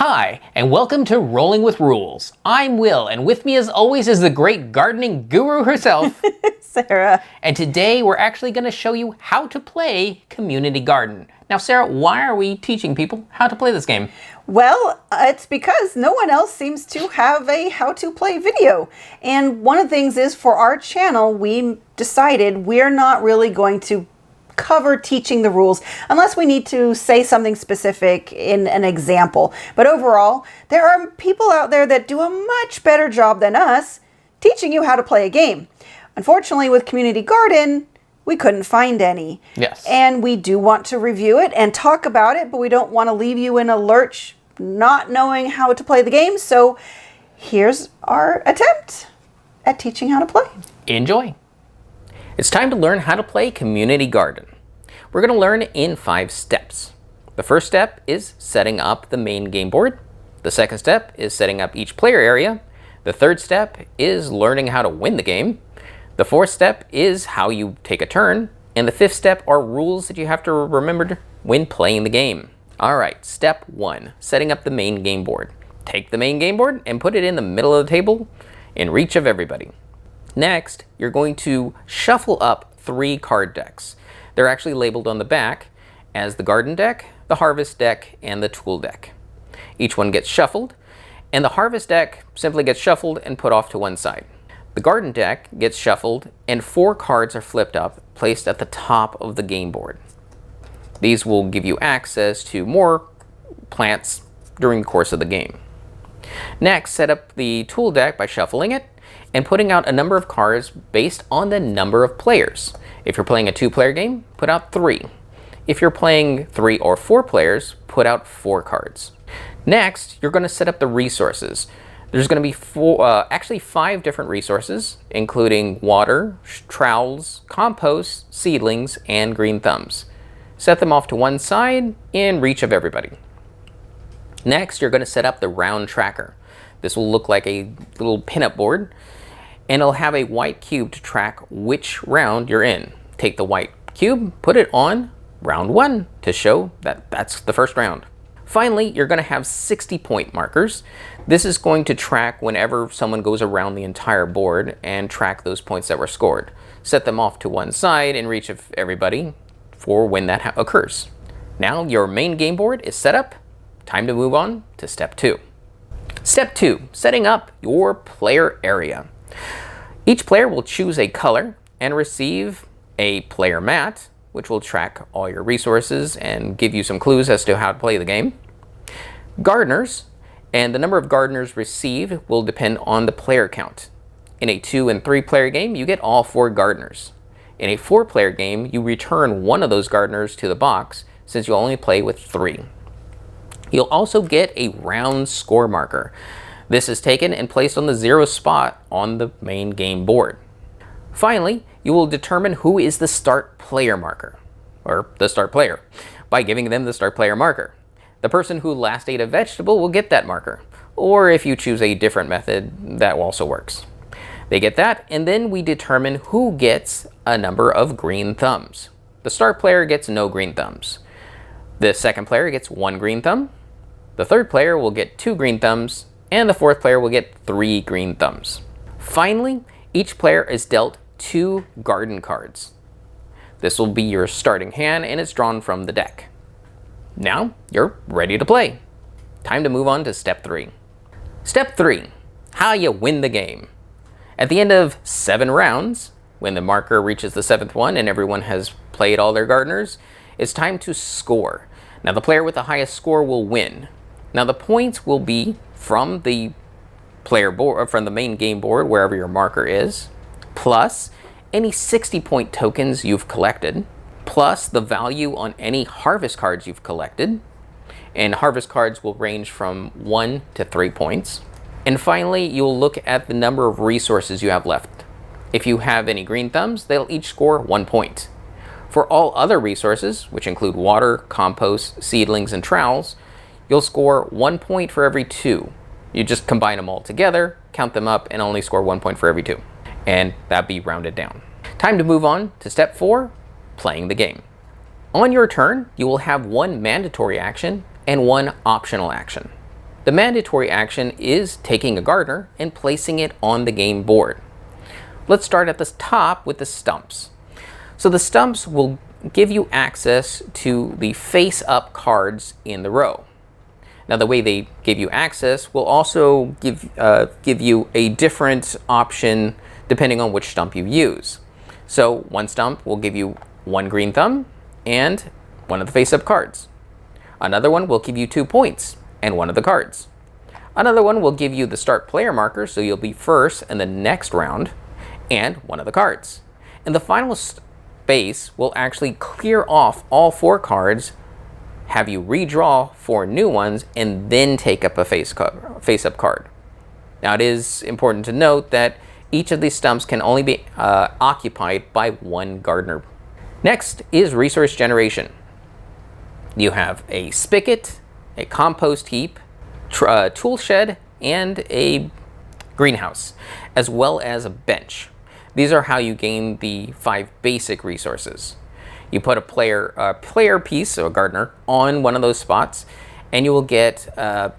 Hi, and welcome to Rolling with Rules. I'm Will, and with me as always is the great gardening guru herself, Sarah. And today we're actually going to show you how to play Community Garden. Now Sarah, why are we teaching people how to play this game? Well, it's because no one else seems to have a how to play video. And one of the things is for our channel, we decided we're not really going to cover teaching the rules unless we need to say something specific in an example. But overall, there are people out there that do a much better job than us teaching you how to play a game. Unfortunately, with Community Garden, we couldn't find any. Yes. And we do want to review it and talk about it, but we don't want to leave you in a lurch not knowing how to play the game. So here's our attempt at teaching how to play. Enjoy. It's time to learn how to play Community Garden. We're going to learn in 5 steps. The first step is setting up the main game board. The second step is setting up each player area. The third step is learning how to win the game. The fourth step is how you take a turn. And the fifth step are rules that you have to remember when playing the game. All right, step 1, setting up the main game board. Take the main game board and put it in the middle of the table in reach of everybody. Next, you're going to shuffle up 3 card decks. They're actually labeled on the back as the garden deck, the harvest deck, and the tool deck. Each one gets shuffled, and the harvest deck simply gets shuffled and put off to one side. The garden deck gets shuffled, and 4 cards are flipped up, placed at the top of the game board. These will give you access to more plants during the course of the game. Next, set up the tool deck by shuffling it and putting out a number of cards based on the number of players. If you're playing a 2-player game, put out 3. If you're playing 3 or 4 players, put out 4 cards. Next, you're going to set up the resources. There's going to be 5 different resources, including water, trowels, compost, seedlings, and green thumbs. Set them off to one side in reach of everybody. Next, you're going to set up the round tracker. This will look like a little pinup board, and it'll have a white cube to track which round you're in. Take the white cube, put it on round 1 to show that that's the first round. Finally, you're going to have 60-point markers. This is going to track whenever someone goes around the entire board and track those points that were scored. Set them off to one side in reach of everybody for when that occurs. Now your main game board is set up. Time to move on to step 2. Step 2, setting up your player area. Each player will choose a color and receive a player mat, which will track all your resources and give you some clues as to how to play the game. Gardeners, and the number of gardeners received will depend on the player count. In a 2- and 3-player game, you get all 4 gardeners. In a 4-player game, you return one of those gardeners to the box since you only play with 3. You'll also get a round score marker. This is taken and placed on the 0 spot on the main game board. Finally, you will determine who is the start player marker, or the start player, by giving them the start player marker. The person who last ate a vegetable will get that marker, or if you choose a different method, that also works. They get that, and then we determine who gets a number of green thumbs. The start player gets no green thumbs. The second player gets 1 green thumb. The third player will get 2 green thumbs, and the fourth player will get 3 green thumbs. Finally, each player is dealt 2 garden cards. This will be your starting hand, and it's drawn from the deck. Now you're ready to play. Time to move on to step 3. Step 3, how you win the game. At the end of 7 rounds, when the marker reaches the 7th one and everyone has played all their gardeners, it's time to score. Now the player with the highest score will win. Now the points will be from the player board, from the main game board, wherever your marker is, plus any 60-point tokens you've collected, plus the value on any harvest cards you've collected. And harvest cards will range from 1 to 3 points. And finally, you'll look at the number of resources you have left. If you have any green thumbs, they'll each score 1 point. For all other resources, which include water, compost, seedlings, and trowels, you'll score 1 point for every 2. You just combine them all together, count them up, and only score 1 point for every 2. And that'd be rounded down. Time to move on to step 4, playing the game. On your turn, you will have 1 mandatory action and 1 optional action. The mandatory action is taking a gardener and placing it on the game board. Let's start at the top with the stumps. So the stumps will give you access to the face-up cards in the row. Now the way they give you access will also give you a different option depending on which stump you use. So one stump will give you one green thumb and one of the face-up cards. Another one will give you 2 points and one of the cards. Another one will give you the start player marker, so you'll be first in the next round, and one of the cards. And the final space will actually clear off all 4 cards, have you redraw 4 new ones, and then take up a face-up card. Now it is important to note that each of these stumps can only be occupied by one gardener. Next is resource generation. You have a spigot, a compost heap, tool shed, and a greenhouse, as well as a bench. These are how you gain the 5 basic resources. You put a player piece, so a gardener, on one of those spots, and you will get a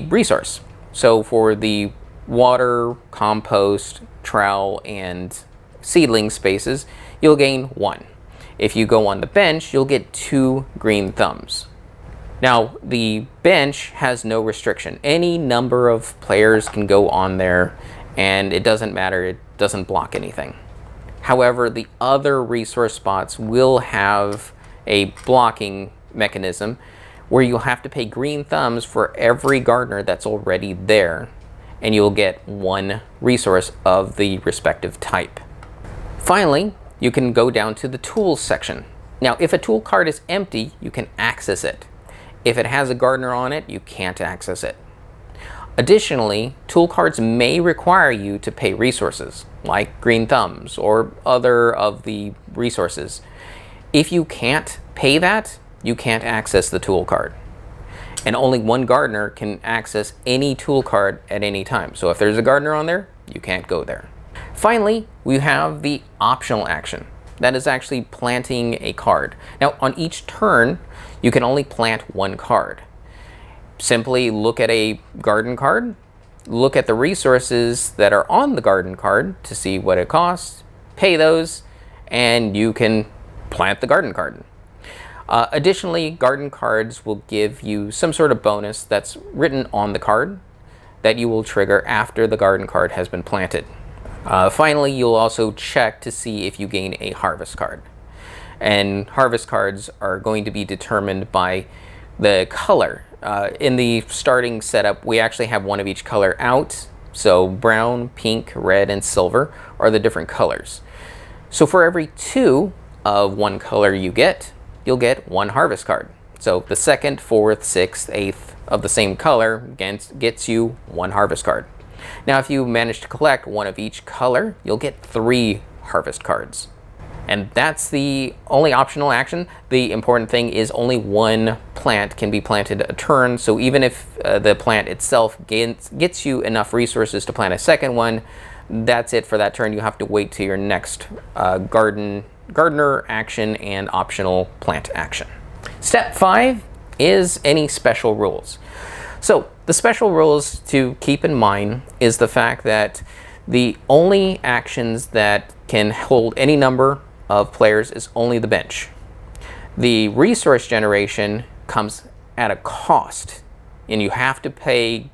resource. So for the water, compost, trowel, and seedling spaces, you'll gain 1. If you go on the bench, you'll get 2 green thumbs. Now, the bench has no restriction. Any number of players can go on there, and it doesn't matter, it doesn't block anything. However, the other resource spots will have a blocking mechanism where you'll have to pay green thumbs for every gardener that's already there, and you'll get 1 resource of the respective type. Finally, you can go down to the tools section. Now, if a tool card is empty, you can access it. If it has a gardener on it, you can't access it. Additionally, tool cards may require you to pay resources, like green thumbs or other of the resources. If you can't pay that, you can't access the tool card. And only one gardener can access any tool card at any time. So if there's a gardener on there, you can't go there. Finally, we have the optional action. That is actually planting a card. Now, on each turn, you can only plant 1 card. Simply look at a garden card, look at the resources that are on the garden card to see what it costs, pay those, and you can plant the garden card. Additionally, garden cards will give you some sort of bonus that's written on the card that you will trigger after the garden card has been planted. Finally, you'll also check to see if you gain a harvest card. And harvest cards are going to be determined by the color. In the starting setup, we actually have 1 of each color out. So brown, pink, red, and silver are the different colors. So for every 2 of one color you get, you'll get 1 harvest card. So the 2nd, 4th, 6th, 8th of the same color gets you 1 harvest card. Now, if you manage to collect 1 of each color, you'll get 3 harvest cards. And that's the only optional action. The important thing is only 1 plant can be planted a turn. So even if the plant itself gets you enough resources to plant a second one, that's it for that turn. You have to wait till your next gardener action and optional plant action. Step 5 is any special rules. So the special rules to keep in mind is the fact that the only actions that can hold any number of players is only the bench. The resource generation comes at a cost, and you have to pay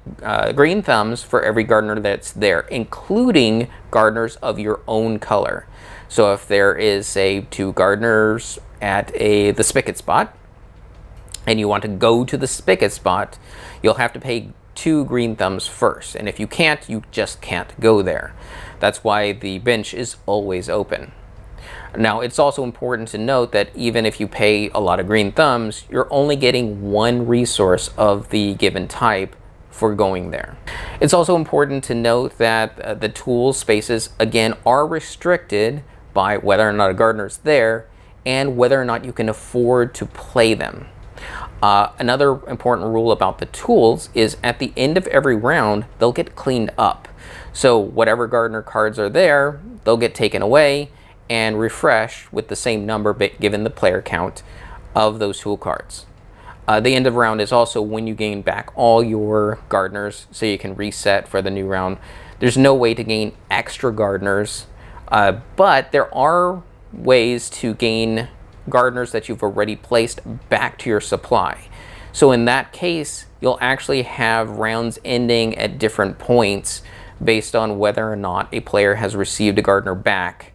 green thumbs for every gardener that's there, including gardeners of your own color. So if there is, say, 2 gardeners at the spigot spot, and you want to go to the spigot spot, you'll have to pay 2 green thumbs first. And if you can't, you just can't go there. That's why the bench is always open. Now, it's also important to note that even if you pay a lot of green thumbs, you're only getting 1 resource of the given type for going there. It's also important to note that the tool spaces, again, are restricted by whether or not a gardener's there and whether or not you can afford to play them. Another important rule about the tools is at the end of every round, they'll get cleaned up. So whatever gardener cards are there, they'll get taken away and refreshed with the same number given the player count of those tool cards. The end of round is also when you gain back all your gardeners, so you can reset for the new round. There's no way to gain extra gardeners, but there are ways to gain gardeners that you've already placed back to your supply. So in that case, you'll actually have rounds ending at different points based on whether or not a player has received a gardener back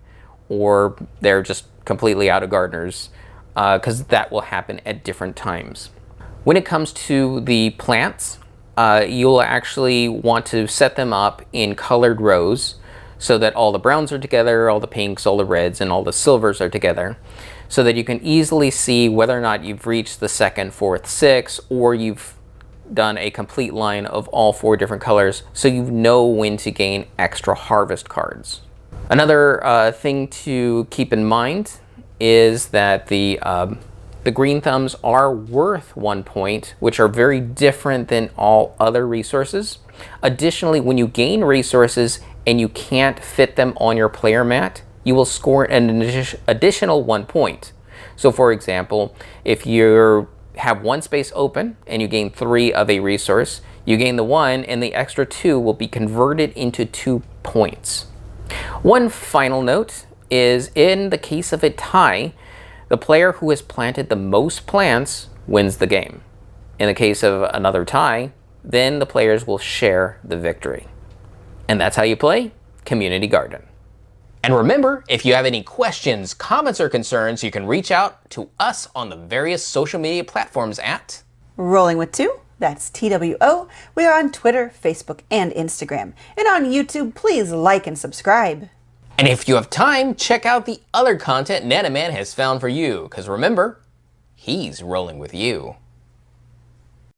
or they're just completely out of gardeners, because that will happen at different times. When it comes to the plants, you'll actually want to set them up in colored rows so that all the browns are together, all the pinks, all the reds, and all the silvers are together, so that you can easily see whether or not you've reached the second, fourth, sixth, or you've done a complete line of all 4 different colors, so you know when to gain extra harvest cards. Another thing to keep in mind is that the green thumbs are worth 1 point, which are very different than all other resources. Additionally, when you gain resources and you can't fit them on your player mat, you will score an additional 1 point. So for example, if you have 1 space open and you gain 3 of a resource, you gain the 1 and the extra 2 will be converted into 2 points. One final note is, in the case of a tie, the player who has planted the most plants wins the game. In the case of another tie, then the players will share the victory. And that's how you play Community Garden. And remember, if you have any questions, comments, or concerns, you can reach out to us on the various social media platforms at Rolling with Two, that's TWO. We are on Twitter, Facebook, and Instagram. And on YouTube, please like and subscribe. And if you have time, check out the other content Nanaman has found for you, because remember, he's rolling with you.